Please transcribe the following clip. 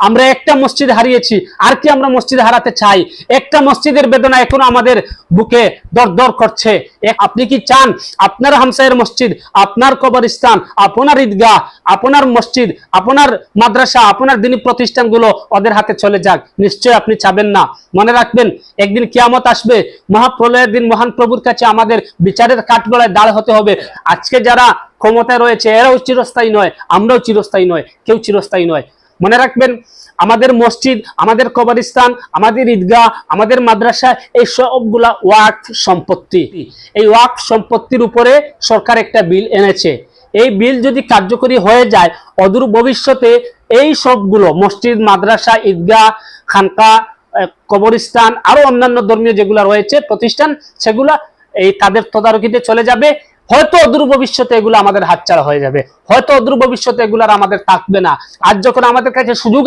আমরা একটা মসজিদ হারিয়েছি, আর কি আমরা মসজিদ হারাতে চাই? একটা মসজিদের বেদনা এখনো আমাদের বুকে দরদর করছে। আপনি কি চান আপনার হামসায়ের মসজিদ, আপনার কবরস্থান, আপনার ঈদগাহ, আপনার মসজিদ, আপনার মাদ্রাসা, আপনার দিনী প্রতিষ্ঠানগুলো ওদের হাতে চলে যাক? নিশ্চয় আপনি চাবেন না। মনে রাখবেন, একদিন কিয়ামত আসবে, মহাপ্রলয়ের দিন মহান প্রভুর কাছে আমাদের বিচারের কাঠগড়ায় দাঁড় হতে হবে। আজকে যারা ক্ষমতায় রয়েছে এরাও চিরস্থায়ী নয়, আমরাও চিরস্থায়ী নয়, কেউ চিরস্থায়ী নয়। মনে রাখবেন, আমাদের মসজিদ, আমাদের কবরস্থান, আমাদের ঈদগাহ, আমাদের মাদ্রাসা, এই সবগুলা ওয়াকফ সম্পত্তি। এই ওয়াকফ সম্পত্তির উপরে সরকার একটা বিল এনেছে। এই বিল যদি কার্যকরী হয়ে যায়, অদূর ভবিষ্যতে এই সবগুলো মসজিদ, মাদ্রাসা, ঈদগাহ, খানকা, কবরস্থান, আরো অন্যান্য ধর্মীয় যেগুলো রয়েছে প্রতিষ্ঠান, সেগুলা এই তাদের তদারকিতে চলে যাবে। হয়তো অদূর ভবিষ্যতে এগুলো আমাদের হাতছাড়া হয়ে যাবে, হয়তো অদূর ভবিষ্যতে এগুলো আর আমাদের থাকবে না। আজ যখন আমাদের কাছে সুযোগ